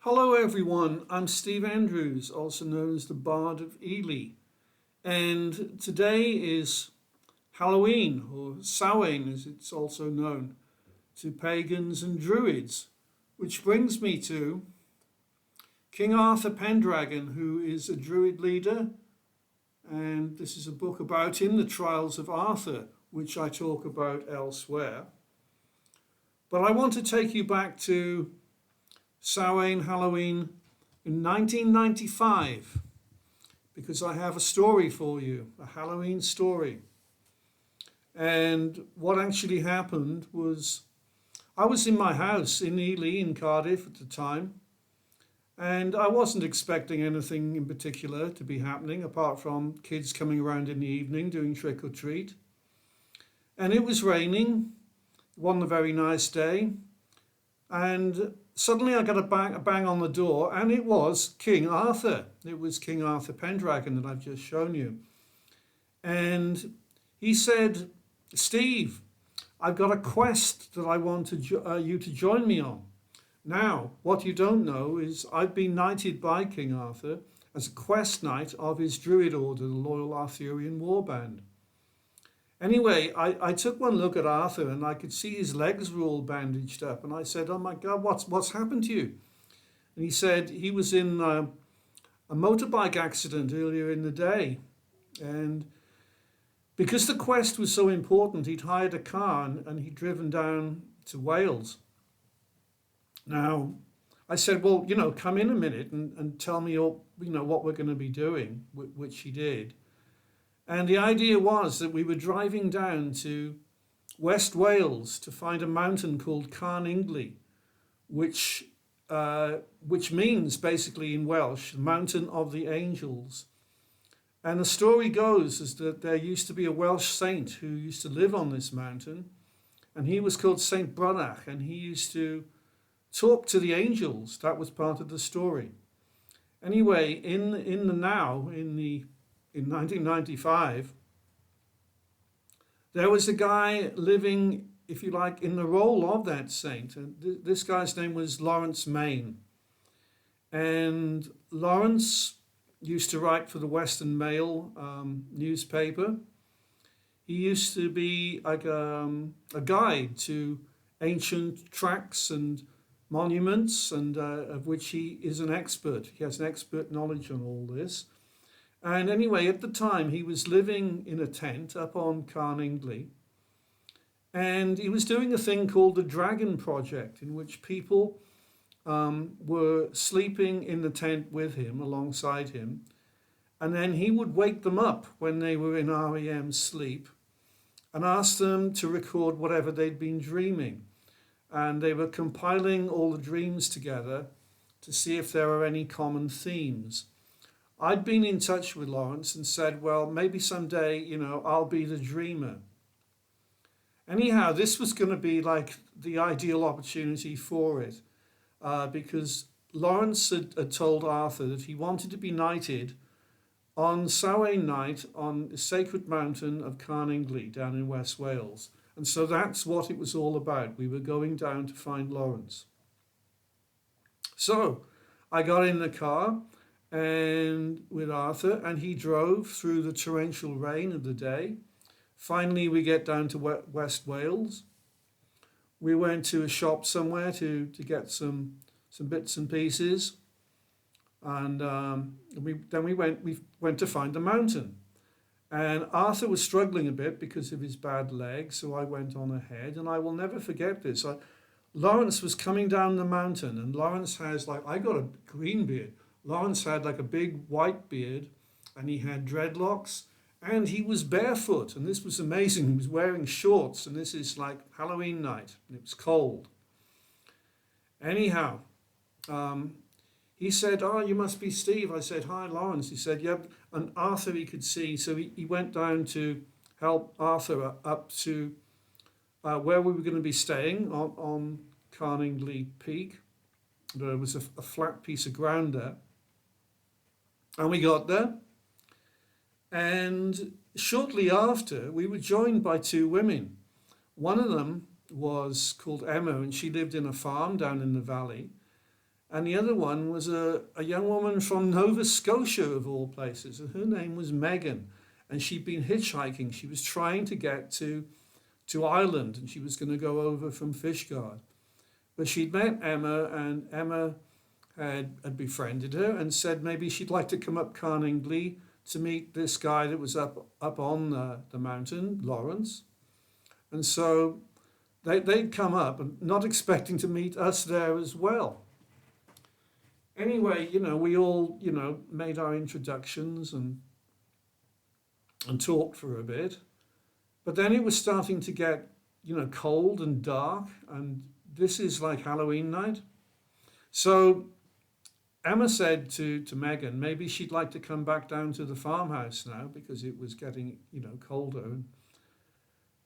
Hello everyone, I'm Steve Andrews, also known as the Bard of Ely, and today is Halloween, or Samhain as it's also known, to pagans and Druids, which brings me to King Arthur Pendragon, who is a Druid leader, and this is a book about him, The Trials of Arthur, which I talk about elsewhere. But I want to take you back to Samhain, Halloween in 1995, because I have a story for you, a Halloween story. And what actually happened was I was in my house in Ely in Cardiff at the time, and I wasn't expecting anything in particular to be happening apart from kids coming around in the evening doing trick or treat. And it was raining, it wasn't a very nice day, and suddenly I got a bang on the door, and it was King Arthur. It was King Arthur Pendragon that I've just shown you. And he said, Steve, I've got a quest that I want you to join me on. Now, what you don't know is I've been knighted by King Arthur as a quest knight of his Druid order, the Loyal Arthurian Warband. Anyway, I took one look at Arthur and I could see his legs were all bandaged up. And I said, oh my God, what's happened to you? And he said he was in a motorbike accident earlier in the day. And because the quest was so important, he'd hired a car and he'd driven down to Wales. Now, I said, well, come in a minute and tell me, what we're going to be doing, which he did. And the idea was that we were driving down to West Wales to find a mountain called Carn Ingli, which means basically in Welsh, Mountain of the Angels. And the story goes is that there used to be a Welsh Saint who used to live on this mountain, and he was called St Brynach, and he used to talk to the angels. That was part of the story. Anyway, in 1995, there was a guy living, if you like, in the role of that saint. And this guy's name was Laurence Main. And Laurence used to write for the Western Mail newspaper. He used to be like a guide to ancient tracts and monuments, and of which he is an expert. He has an expert knowledge on all this. And anyway, at the time, he was living in a tent up on Carn Ingli, and he was doing a thing called the Dragon Project, in which people were sleeping in the tent with him, alongside him, and then he would wake them up when they were in REM sleep and ask them to record whatever they'd been dreaming. And they were compiling all the dreams together to see if there are any common themes. I'd been in touch with Laurence and said, well, maybe someday, I'll be the dreamer. Anyhow, this was going to be like the ideal opportunity for it, because Laurence had told Arthur that he wanted to be knighted on Samhain night on the sacred mountain of Carn Ingli down in West Wales. And so that's what it was all about. We were going down to find Laurence. So I got in the car and with Arthur, and he drove through the torrential rain of the day. Finally, we get down to West Wales. We went to a shop somewhere to get some bits and pieces, and we went to find the mountain. And Arthur was struggling a bit because of his bad leg, so I went on ahead, and I will never forget this. Laurence was coming down the mountain, and Laurence has I got a green beard. Laurence had like a big white beard, and he had dreadlocks, and he was barefoot, and this was amazing. He was wearing shorts, and this is like Halloween night, and it was cold. Anyhow, he said, oh, you must be Steve. I said, hi, Laurence. He said, yeah, and Arthur he could see, so he went down to help Arthur up to where we were going to be staying on Carn Ingli Peak. There was a flat piece of ground there. And we got there, and shortly after, we were joined by two women. One of them was called Emma, and she lived in a farm down in the valley. And the other one was a young woman from Nova Scotia, of all places, and her name was Megan. And she'd been hitchhiking. She was trying to get to Ireland, and she was going to go over from Fishguard. But she'd met Emma, and Emma had befriended her and said maybe she'd like to come up Carn Ingli to meet this guy that was up on the mountain, Laurence. And so they'd come up, and not expecting to meet us there as well. Anyway, we all, made our introductions and talked for a bit. But then it was starting to get, cold and dark, and this is like Halloween night. So Emma said to Megan, maybe she'd like to come back down to the farmhouse now because it was getting, colder.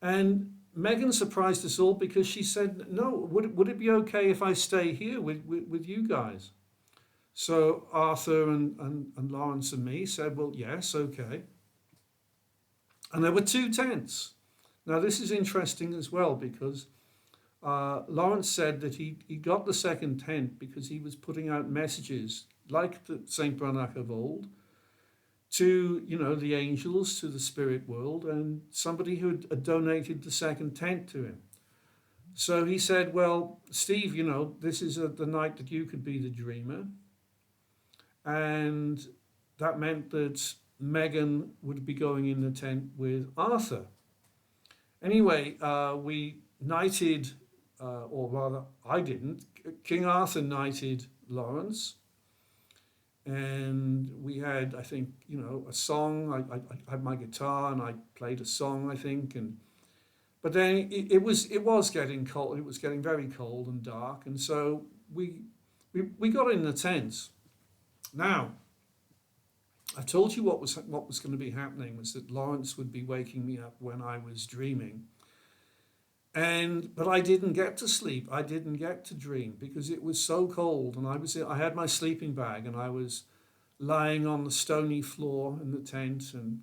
And Megan surprised us all because she said, no, would it be okay if I stay here with you guys? So Arthur and Laurence and me said, well, yes, okay. And there were 2 tents. Now, this is interesting as well because Laurence said that he got the second tent because he was putting out messages like the St Brynach of old to, the angels, to the spirit world, and somebody who had donated the second tent to him. So he said, well, Steve, this is the night that you could be the dreamer. And that meant that Megan would be going in the tent with Arthur. Anyway, we knighted, or rather, I didn't. King Arthur knighted Laurence. And we had, I think, a song. I had my guitar and I played a song, I think. But then it was getting cold. It was getting very cold and dark. And so we got in the tents. Now, I told you what was going to be happening was that Laurence would be waking me up when I was dreaming. But I didn't get to sleep. I didn't get to dream because it was so cold, and I had my sleeping bag and I was lying on the stony floor in the tent, and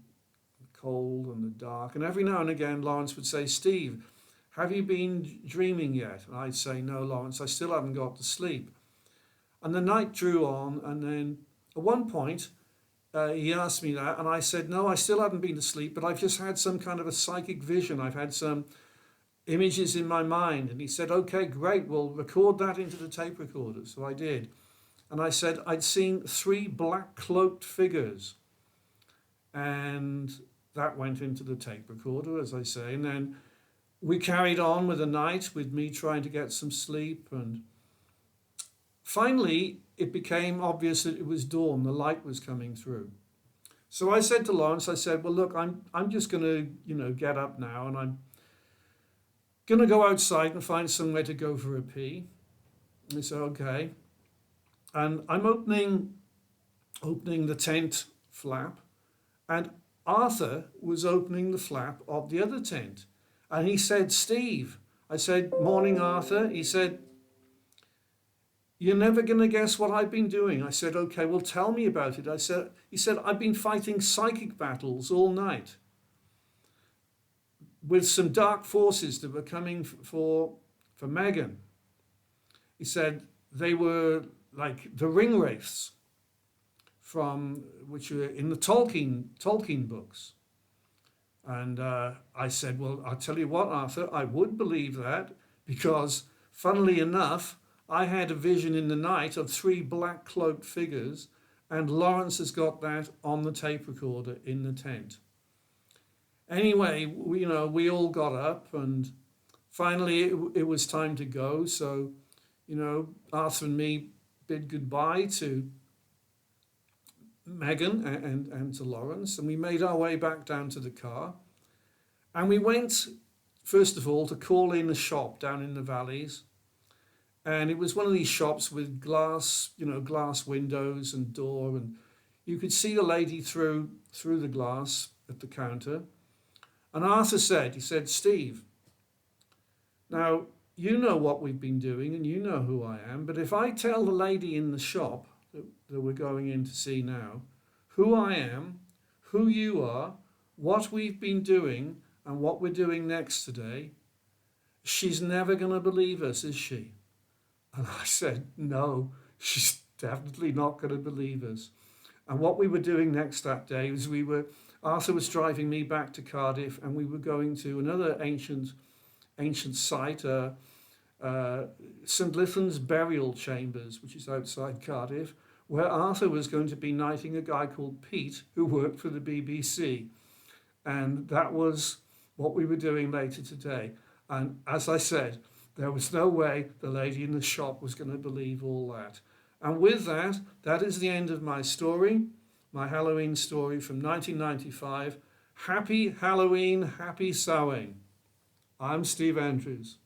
the cold and the dark. And every now and again, Laurence would say, Steve, have you been dreaming yet? And I'd say, no, Laurence, I still haven't got to sleep. And the night drew on, and then at one point, he asked me that, and I said, no, I still haven't been to sleep, but I've just had some kind of a psychic vision. I've had some images in my mind. And he said, okay, great, well, record that into the tape recorder. So I did. And I said, I'd seen 3 black cloaked figures. And that went into the tape recorder, as I say. And then we carried on with the night, with me trying to get some sleep, and finally, it became obvious that it was dawn. The light was coming through. So I said to Laurence, I said, well, look, I'm just going to, get up now, and I'm going to go outside and find somewhere to go for a pee. And he said, okay. And I'm opening the tent flap, and Arthur was opening the flap of the other tent. And he said, Steve. I said, morning, Arthur. He said, you're never going to guess what I've been doing. I said, okay, well, tell me about it. He said, I've been fighting psychic battles all night with some dark forces that were coming for Megan. He said they were like the Ring Wraiths which were in the Tolkien books. And I said, well, I'll tell you what, Arthur, I would believe that because, funnily enough, I had a vision in the night of 3 black cloaked figures, and Laurence has got that on the tape recorder in the tent. Anyway, we all got up, and finally it was time to go. So, Arthur and me bid goodbye to Megan and to Laurence, and we made our way back down to the car. And we went, first of all, to call in a shop down in the valleys. And it was one of these shops with glass windows and door, and you could see the lady through the glass at the counter. And Arthur said, Steve, now you know what we've been doing and you know who I am, but if I tell the lady in the shop that we're going in to see now, who I am, who you are, what we've been doing and what we're doing next today, she's never going to believe us, is she? And I said, no, she's definitely not going to believe us. And what we were doing next that day was Arthur was driving me back to Cardiff, and we were going to another ancient site, St Lythan's Burial Chambers, which is outside Cardiff, where Arthur was going to be knighting a guy called Pete, who worked for the BBC. And that was what we were doing later today. And as I said, there was no way the lady in the shop was going to believe all that. And with that, that is the end of my story, my Halloween story from 1995. Happy Halloween, happy Samhain. I'm Steve Andrews.